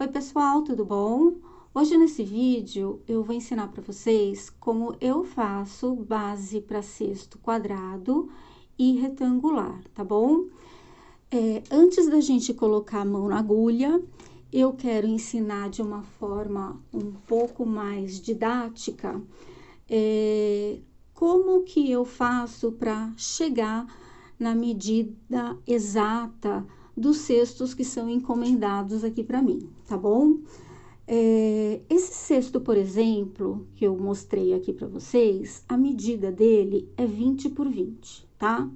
Oi pessoal, tudo bom? Hoje nesse vídeo eu vou ensinar para vocês como eu faço base para cesto quadrado e retangular, tá bom? Antes da gente colocar a mão na agulha, eu quero ensinar de uma forma um pouco mais didática como que eu faço para chegar na medida exata dos cestos que são encomendados aqui para mim, tá bom? Esse cesto, por exemplo, que eu mostrei aqui para vocês, a medida dele é 20 por 20, tá?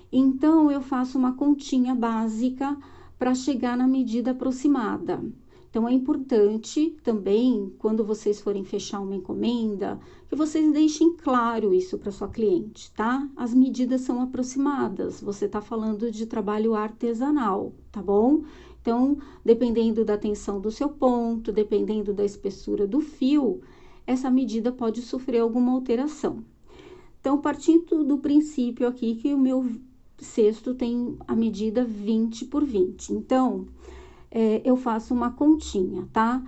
Então, eu faço uma continha básica para chegar na medida aproximada. Então, é importante também, quando vocês forem fechar uma encomenda, que vocês deixem claro isso para sua cliente, tá? As medidas são aproximadas, você tá falando de trabalho artesanal, tá bom? Então, dependendo da tensão do seu ponto, dependendo da espessura do fio, essa medida pode sofrer alguma alteração. Então, partindo do princípio aqui que o meu cesto tem a medida 20 por 20. Então, eu faço uma continha, tá?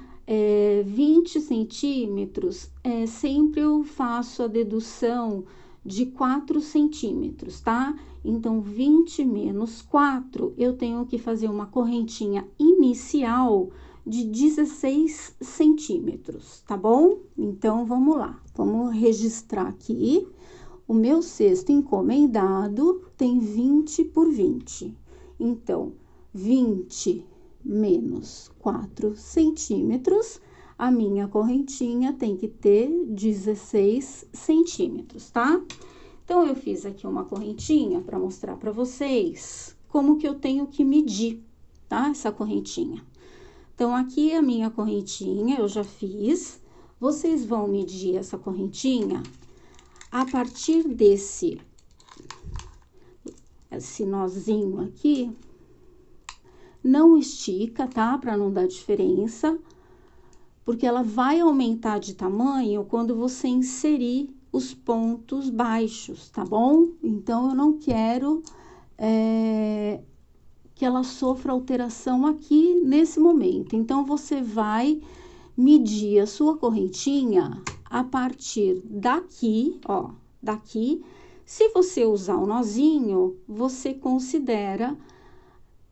20 centímetros, sempre eu faço a dedução de 4 centímetros, tá? Então, 20 menos 4, eu tenho que fazer uma correntinha inicial de 16 centímetros, tá bom? Então, vamos lá. Vamos registrar aqui. O meu cesto encomendado tem 20 por 20. Então, 20 menos 4 centímetros, a minha correntinha tem que ter 16 centímetros, tá? Então, eu fiz aqui uma correntinha para mostrar para vocês como que eu tenho que medir, tá? Essa correntinha. Então, aqui a minha correntinha, eu já fiz. Vocês vão medir essa correntinha a partir desse nozinho aqui. Não estica, tá? Para não dar diferença, porque ela vai aumentar de tamanho quando você inserir os pontos baixos, tá bom? Então, eu não quero que ela sofra alteração aqui nesse momento. Então, você vai medir a sua correntinha a partir daqui, ó, daqui. Se você usar o nozinho, você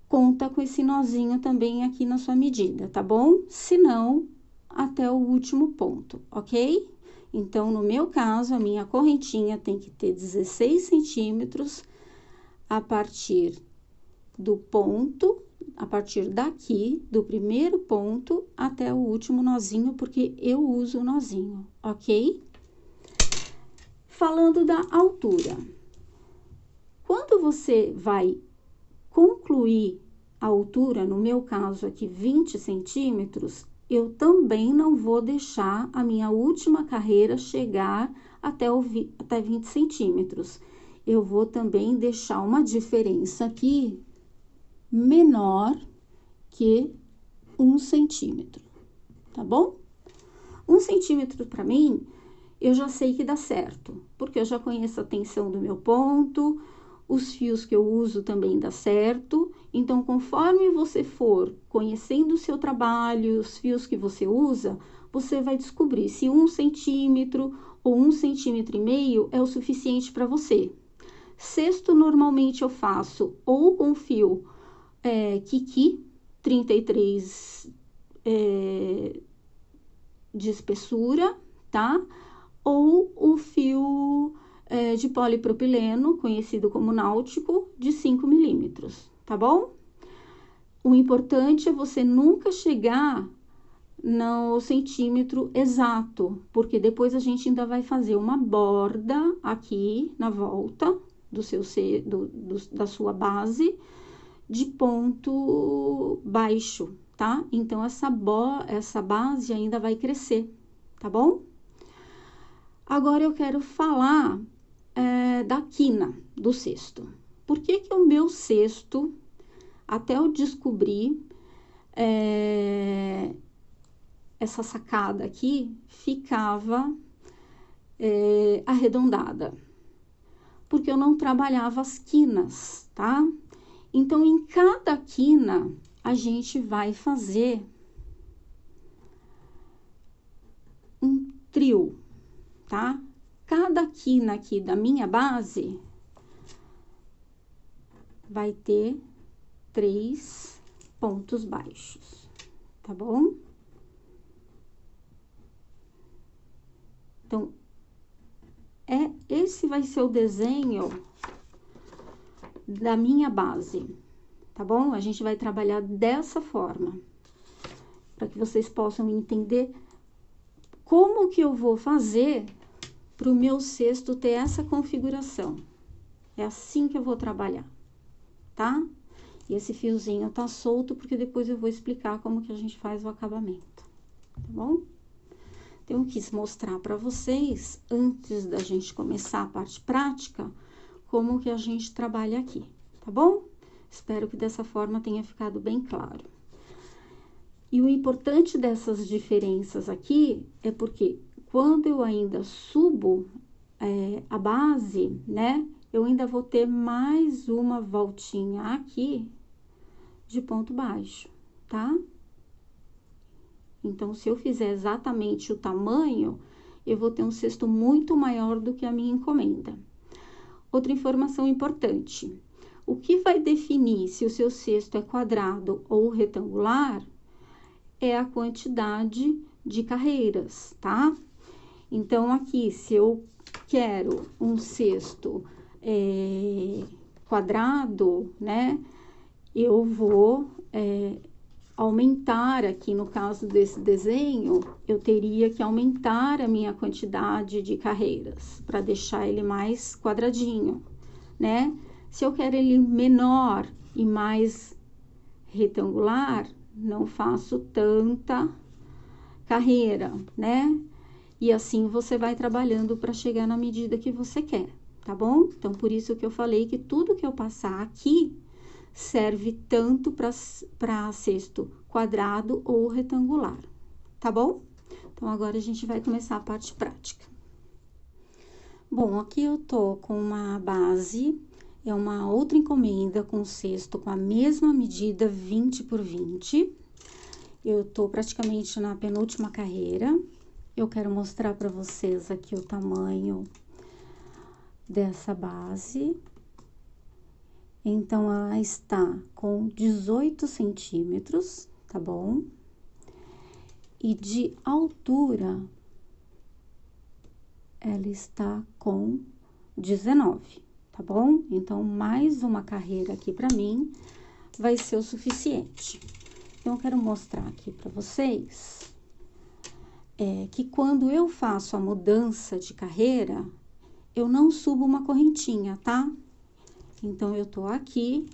conta com esse nozinho também aqui na sua medida, tá bom? Se não, até o último ponto, ok? Então, no meu caso, a minha correntinha tem que ter 16 centímetros a partir do ponto, a partir daqui, do primeiro ponto até o último nozinho, porque eu uso o nozinho, ok? Falando da altura. Quando você vai concluir a altura, no meu caso aqui 20 centímetros, eu também não vou deixar a minha última carreira chegar até 20 centímetros. Eu vou também deixar uma diferença aqui menor que 1 centímetro, tá bom? 1 centímetro para mim, eu já sei que dá certo, porque eu já conheço a tensão do meu ponto, os fios que eu uso também dá certo. Então, conforme você for conhecendo o seu trabalho, os fios que você usa, você vai descobrir se 1 centímetro ou 1,5 centímetros é o suficiente para você. Cesto, normalmente, eu faço ou com fio Kiki, 33 de espessura, tá? Ou o fio de polipropileno, conhecido como náutico, de 5 milímetros, tá bom? O importante é você nunca chegar no centímetro exato, porque depois a gente ainda vai fazer uma borda aqui na volta da sua base de ponto baixo, tá? Então, essa base ainda vai crescer, tá bom? Agora, eu quero falar da quina do cesto. Por que que o meu cesto, até eu descobrir essa sacada aqui, ficava arredondada? Porque eu não trabalhava as quinas, tá? Então, em cada quina, a gente vai fazer trio, tá? Cada quina aqui da minha base vai ter 3 pontos baixos, tá bom? Então, esse vai ser o desenho da minha base, tá bom? A gente vai trabalhar dessa forma, para que vocês possam entender como que eu vou fazer para o meu cesto ter essa configuração. É assim que eu vou trabalhar, tá? E esse fiozinho tá solto, porque depois eu vou explicar como que a gente faz o acabamento, tá bom? Então, eu quis mostrar para vocês, antes da gente começar a parte prática, como que a gente trabalha aqui, tá bom? Espero que dessa forma tenha ficado bem claro. E o importante dessas diferenças aqui é porque quando eu ainda subo a base, né? Eu ainda vou ter mais uma voltinha aqui de ponto baixo, tá? Então, se eu fizer exatamente o tamanho, eu vou ter um cesto muito maior do que a minha encomenda. Outra informação importante: o que vai definir se o seu cesto é quadrado ou retangular é a quantidade de carreiras, tá? Então, aqui, se eu quero um cesto quadrado, né? Eu vou aumentar aqui, no caso desse desenho, eu teria que aumentar a minha quantidade de carreiras, para deixar ele mais quadradinho, né? Se eu quero ele menor e mais retangular, não faço tanta carreira, né? E assim você vai trabalhando para chegar na medida que você quer, tá bom? Então, por isso que eu falei que tudo que eu passar aqui serve tanto para cesto quadrado ou retangular, tá bom? Então, agora a gente vai começar a parte prática. Bom, aqui eu tô com uma base, é uma outra encomenda com cesto com a mesma medida 20 por 20. Eu tô praticamente na penúltima carreira. Eu quero mostrar para vocês aqui o tamanho dessa base. Então, ela está com 18 centímetros, tá bom? E de altura, ela está com 19, tá bom? Então, mais uma carreira aqui para mim vai ser o suficiente. Então, eu quero mostrar aqui para vocês que quando eu faço a mudança de carreira, eu não subo uma correntinha, tá? Então, eu tô aqui,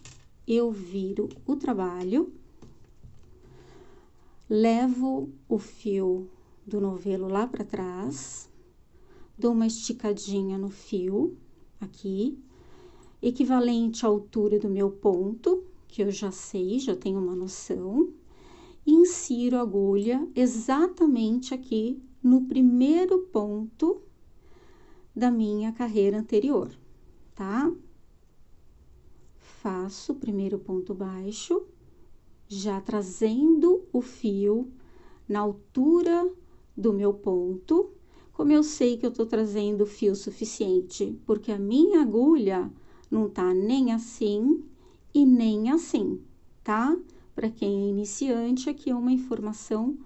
eu viro o trabalho, levo o fio do novelo lá pra trás, dou uma esticadinha no fio, aqui, equivalente à altura do meu ponto, que eu já sei, já tenho uma noção, e insiro a agulha exatamente aqui no primeiro ponto da minha carreira anterior, tá? Faço o primeiro ponto baixo, já trazendo o fio na altura do meu ponto. Como eu sei que eu tô trazendo fio suficiente? Porque a minha agulha não tá nem assim e nem assim, tá? Para quem é iniciante, aqui é uma informação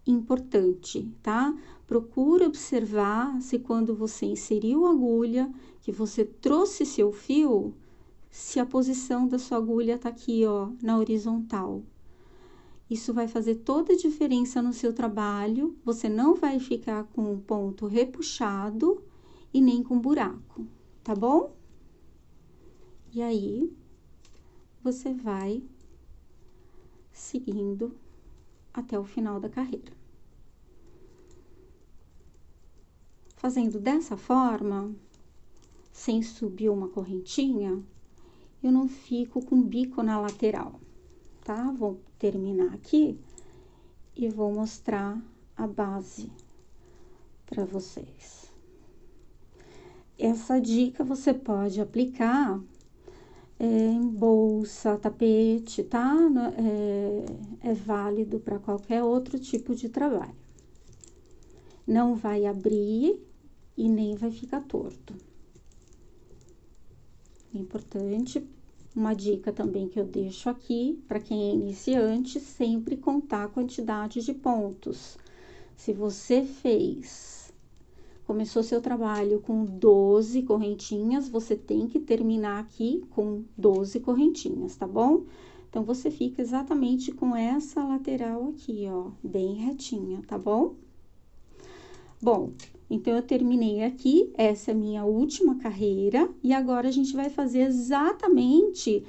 importante, tá? Procura observar se quando você inseriu a agulha, que você trouxe seu fio, se a posição da sua agulha tá aqui, ó, na horizontal. Isso vai fazer toda a diferença no seu trabalho, você não vai ficar com um ponto repuxado e nem com buraco, tá bom? E aí, você vai seguindo até o final da carreira. Fazendo dessa forma, sem subir uma correntinha, eu não fico com bico na lateral, tá? Vou terminar aqui e vou mostrar a base para vocês. Essa dica você pode aplicar em bolsa, tapete, tá? É válido para qualquer outro tipo de trabalho. Não vai abrir e nem vai ficar torto. Importante, uma dica também que eu deixo aqui, para quem é iniciante, sempre contar a quantidade de pontos. Se você começou seu trabalho com 12 correntinhas, você tem que terminar aqui com 12 correntinhas, tá bom? Então, você fica exatamente com essa lateral aqui, ó, bem retinha, tá bom? Bom, então, eu terminei aqui, essa é a minha última carreira, e agora a gente vai fazer exatamente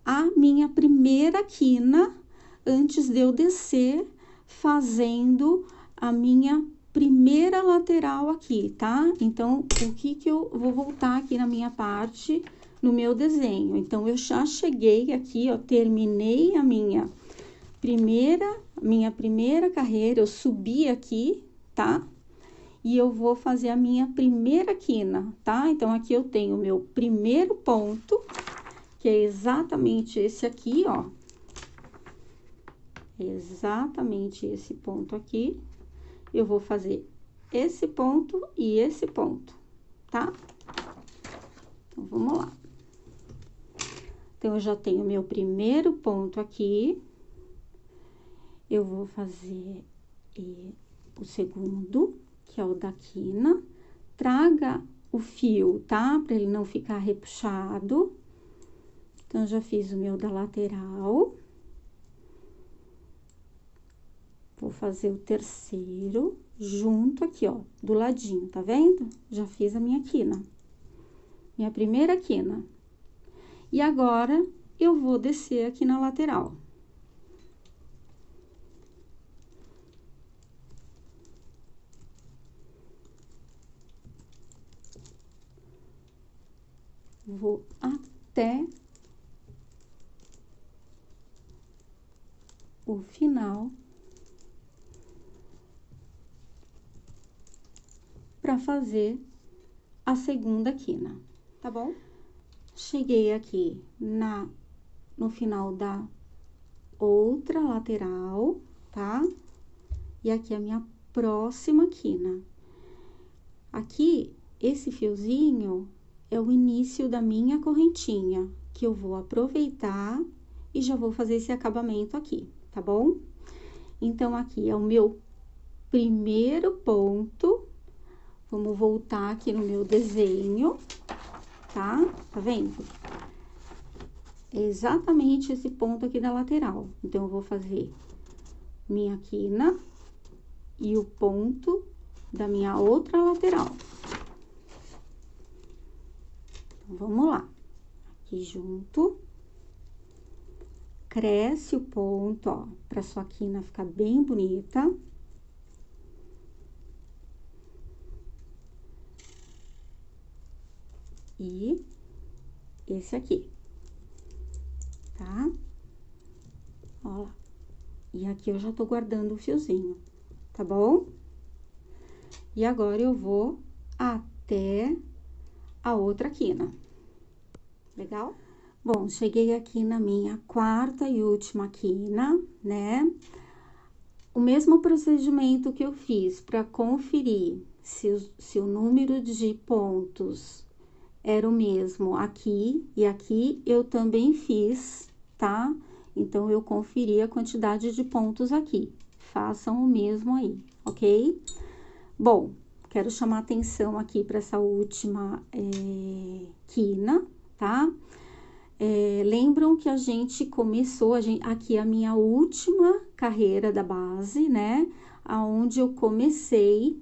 a minha primeira quina, antes de eu descer, fazendo a minha primeira lateral aqui, tá? Então, o que eu vou voltar aqui na minha parte, no meu desenho. Então, eu já cheguei aqui, ó, terminei a minha primeira carreira, eu subi aqui, tá? E eu vou fazer a minha primeira quina, tá? Então, aqui eu tenho o meu primeiro ponto, que é exatamente esse aqui, ó. Exatamente esse ponto aqui. Eu vou fazer esse ponto e esse ponto, tá? Então, vamos lá. Então, eu já tenho meu primeiro ponto aqui. Eu vou fazer o segundo, que é o da quina. Traga o fio, tá? Pra ele não ficar repuxado. Então, eu já fiz o meu da lateral. Vou fazer o terceiro junto aqui, ó, do ladinho, tá vendo? Já fiz a minha quina. Minha primeira quina. E agora, eu vou descer aqui na lateral. Vou até o final para fazer a segunda quina, tá bom? Cheguei aqui no final da outra lateral, tá? E aqui a minha próxima quina. Aqui, esse fiozinho é o início da minha correntinha, que eu vou aproveitar e já vou fazer esse acabamento aqui, tá bom? Então, aqui é o meu primeiro ponto. Vamos voltar aqui no meu desenho, tá? Tá vendo? É exatamente esse ponto aqui da lateral. Então, eu vou fazer minha quina e o ponto da minha outra lateral. Então, vamos lá. Aqui junto. Cresce o ponto, ó, pra sua quina ficar bem bonita. E esse aqui, tá? Ó lá. E aqui eu já tô guardando o fiozinho, tá bom? E agora eu vou até a outra quina. Legal? Bom, cheguei aqui na minha quarta e última quina, né? O mesmo procedimento que eu fiz para conferir se o número de pontos era o mesmo aqui e aqui, eu também fiz, tá? Então, eu conferi a quantidade de pontos aqui. Façam o mesmo aí, ok? Bom, quero chamar atenção aqui para essa última quina, tá? Lembram que a gente começou, aqui a minha última carreira da base, né? Aonde eu comecei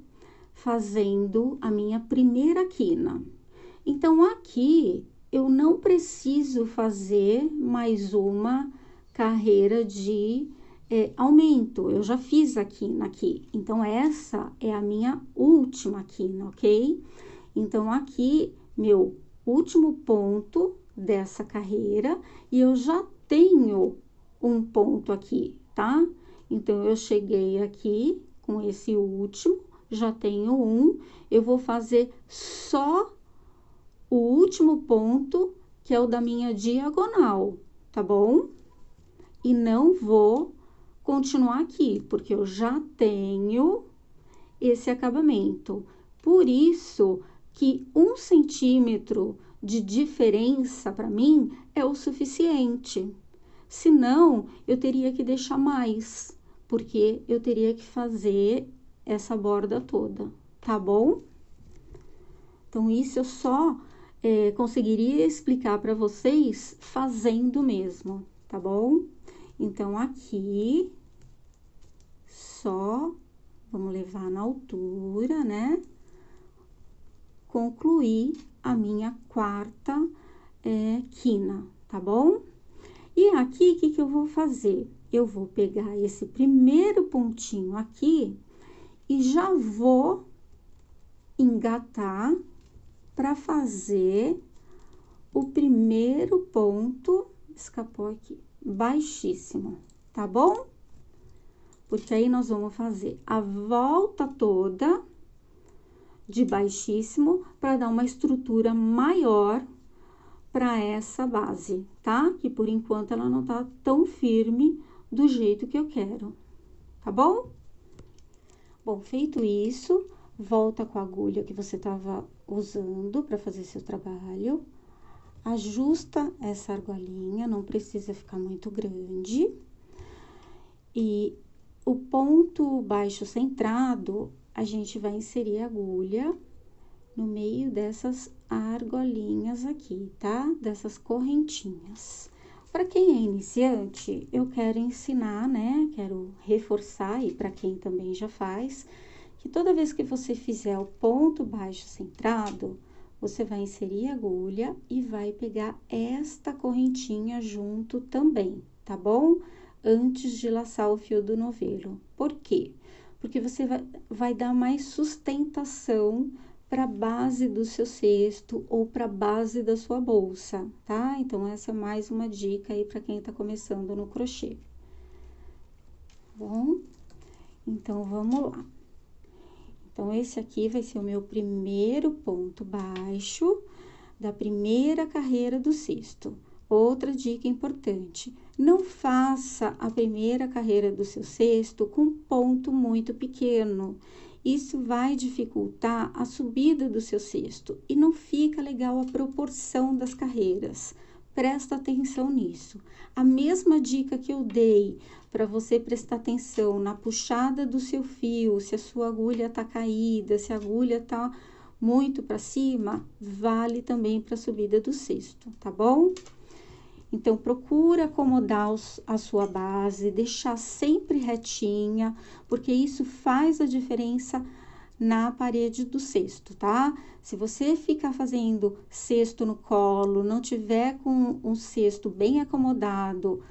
fazendo a minha primeira quina. Então, aqui, eu não preciso fazer mais uma carreira de aumento. Eu já fiz a quina aqui. Então, essa é a minha última quina, ok? Então, aqui, meu último ponto dessa carreira, e eu já tenho um ponto aqui, tá? Então, eu cheguei aqui com esse último, já tenho um, eu vou fazer só o último ponto, que é o da minha diagonal, tá bom? E não vou continuar aqui, porque eu já tenho esse acabamento. Por isso que 1 centímetro de diferença para mim é o suficiente. Senão, eu teria que deixar mais, porque eu teria que fazer essa borda toda, tá bom? Então, isso eu só conseguiria explicar para vocês fazendo mesmo, tá bom? Então, aqui, só vamos levar na altura, né? Concluir a minha 4ª quina, tá bom? E aqui, o que que eu vou fazer? Eu vou pegar esse primeiro pontinho aqui e já vou engatar para fazer o primeiro ponto, escapou aqui, baixíssimo, tá bom? Porque aí nós vamos fazer a volta toda de baixíssimo para dar uma estrutura maior para essa base, tá? Que por enquanto ela não tá tão firme do jeito que eu quero, tá bom? Bom, feito isso, volta com a agulha que você tava usando para fazer seu trabalho, ajusta essa argolinha, não precisa ficar muito grande, e o ponto baixo centrado, a gente vai inserir a agulha no meio dessas argolinhas aqui, tá? Dessas correntinhas. Para quem é iniciante, eu quero ensinar, né? Quero reforçar, e para quem também já faz, que toda vez que você fizer o ponto baixo centrado, você vai inserir a agulha e vai pegar esta correntinha junto também, tá bom? Antes de laçar o fio do novelo. Por quê? Porque você vai dar mais sustentação para a base do seu cesto ou para a base da sua bolsa, tá? Então, essa é mais uma dica aí para quem tá começando no crochê. Bom, então, vamos lá. Então, esse aqui vai ser o meu primeiro ponto baixo da primeira carreira do cesto. Outra dica importante, não faça a primeira carreira do seu cesto com ponto muito pequeno. Isso vai dificultar a subida do seu cesto e não fica legal a proporção das carreiras. Presta atenção nisso. A mesma dica que eu dei para você prestar atenção na puxada do seu fio, se a sua agulha tá caída, se a agulha tá muito para cima, vale também para a subida do cesto, tá bom? Então, procura acomodar a sua base, deixar sempre retinha, porque isso faz a diferença na parede do cesto, tá? Se você ficar fazendo cesto no colo, não tiver com um cesto bem acomodado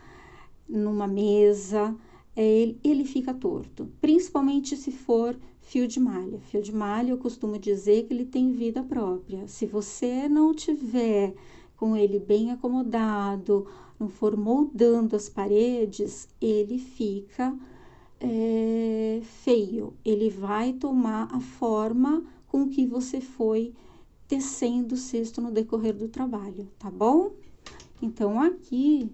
numa mesa, ele fica torto, principalmente se for fio de malha. Fio de malha, eu costumo dizer que ele tem vida própria. Se você não tiver com ele bem acomodado, não for moldando as paredes, ele fica feio. Ele vai tomar a forma com que você foi tecendo o cesto no decorrer do trabalho, tá bom? Então, aqui,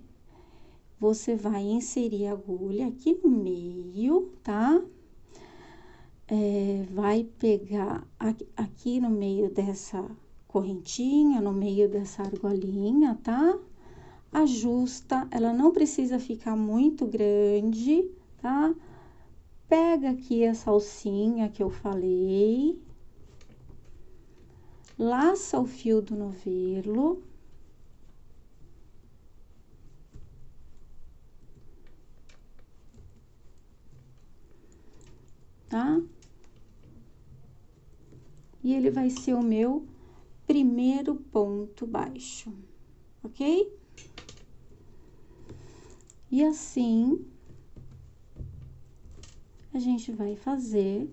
você vai inserir a agulha aqui no meio, tá? Vai pegar aqui no meio dessa correntinha, no meio dessa argolinha, tá? Ajusta, ela não precisa ficar muito grande, tá? Pega aqui essa alcinha que eu falei, laça o fio do novelo. Tá? E ele vai ser o meu primeiro ponto baixo, ok? E assim, a gente vai fazer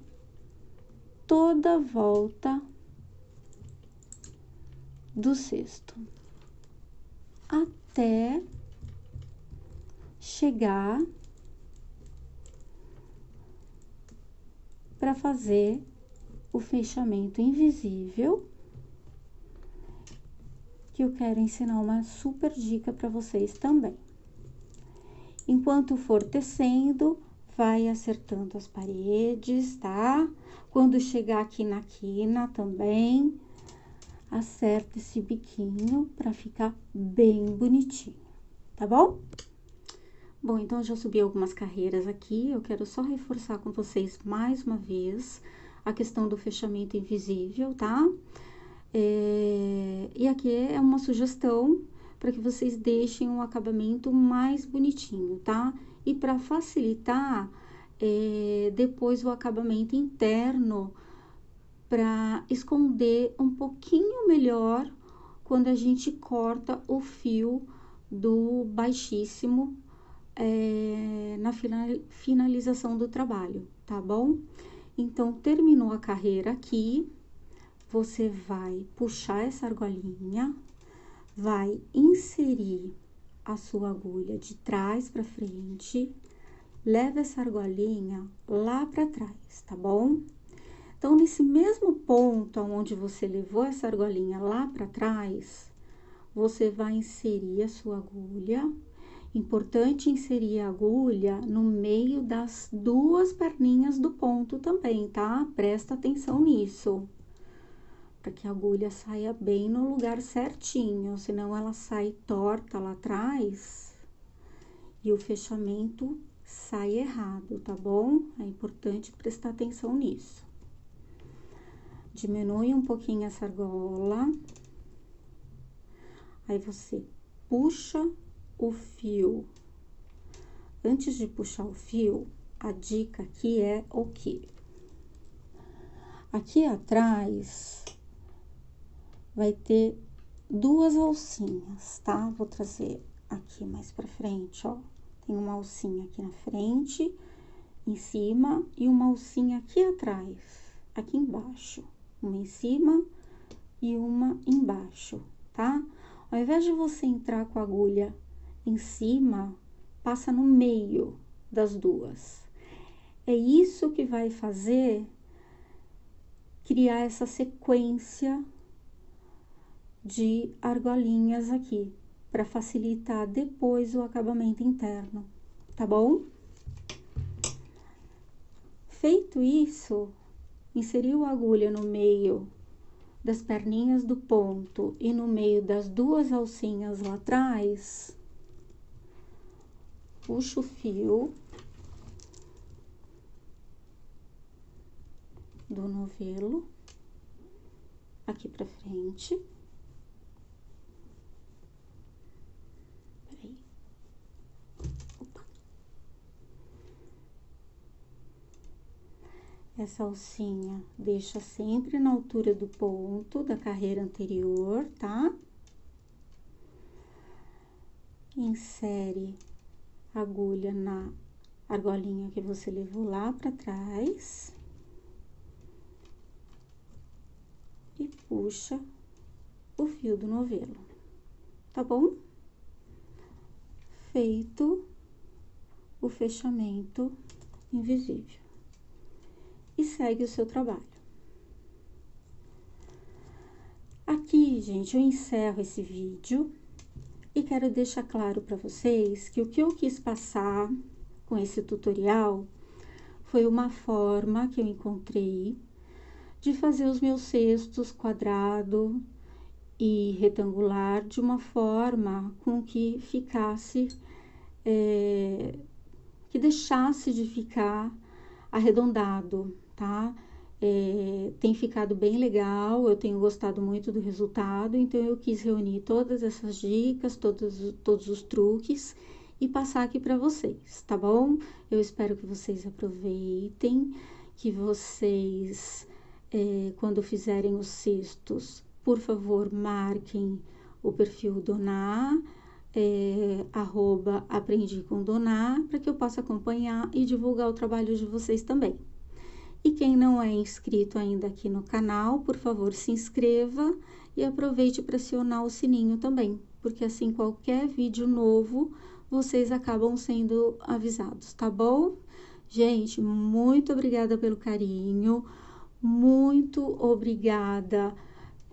toda a volta do cesto, até chegar para fazer o fechamento invisível, que eu quero ensinar uma super dica para vocês também. Enquanto for tecendo, vai acertando as paredes, tá? Quando chegar aqui na quina também, acerta esse biquinho pra ficar bem bonitinho, tá bom? Bom, então, já subi algumas carreiras aqui, eu quero só reforçar com vocês mais uma vez a questão do fechamento invisível, tá? E aqui é uma sugestão para que vocês deixem um acabamento mais bonitinho, tá? E para facilitar depois o acabamento interno, para esconder um pouquinho melhor quando a gente corta o fio do baixíssimo na finalização do trabalho, tá bom? Então, terminou a carreira aqui, você vai puxar essa argolinha, vai inserir a sua agulha de trás para frente, leva essa argolinha lá para trás, tá bom? Então, nesse mesmo ponto onde você levou essa argolinha lá para trás, você vai inserir a sua agulha. Importante inserir a agulha no meio das duas perninhas do ponto também, tá? Presta atenção nisso, para que a agulha saia bem no lugar certinho, senão ela sai torta lá atrás e o fechamento sai errado, tá bom? É importante prestar atenção nisso. Diminui um pouquinho essa argola, aí você puxa o fio. Antes de puxar o fio, a dica aqui é o quê? Aqui atrás vai ter duas alcinhas, tá? Vou trazer aqui mais pra frente, ó. Tem uma alcinha aqui na frente, em cima, e uma alcinha aqui atrás, aqui embaixo. Uma em cima e uma embaixo, tá? Ao invés de você entrar com a agulha em cima, passa no meio das duas. É isso que vai fazer criar essa sequência de argolinhas aqui, para facilitar depois o acabamento interno, tá bom? Feito isso, inseriu a agulha no meio das perninhas do ponto e no meio das duas alcinhas lá atrás, puxa o fio do novelo aqui pra frente. Peraí. Opa. Essa alcinha deixa sempre na altura do ponto da carreira anterior, tá? Insere a agulha na argolinha que você levou lá pra trás. E puxa o fio do novelo, tá bom? Feito o fechamento invisível. E segue o seu trabalho. Aqui, gente, eu encerro esse vídeo e quero deixar claro para vocês que o que eu quis passar com esse tutorial foi uma forma que eu encontrei de fazer os meus cestos quadrado e retangular de uma forma com que ficasse, que deixasse de ficar arredondado, tá? Tem ficado bem legal, eu tenho gostado muito do resultado, então eu quis reunir todas essas dicas, todos os truques e passar aqui para vocês, tá bom? Eu espero que vocês aproveitem, que vocês, quando fizerem os cestos, por favor, marquem o perfil Doná, @aprendi-com-Doná, para que eu possa acompanhar e divulgar o trabalho de vocês também. E quem não é inscrito ainda aqui no canal, por favor, se inscreva e aproveite para acionar o sininho também, porque assim qualquer vídeo novo, vocês acabam sendo avisados, tá bom? Gente, muito obrigada pelo carinho, muito obrigada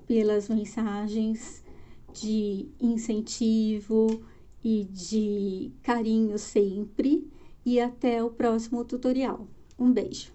pelas mensagens de incentivo e de carinho sempre. e até o próximo tutorial. Um beijo!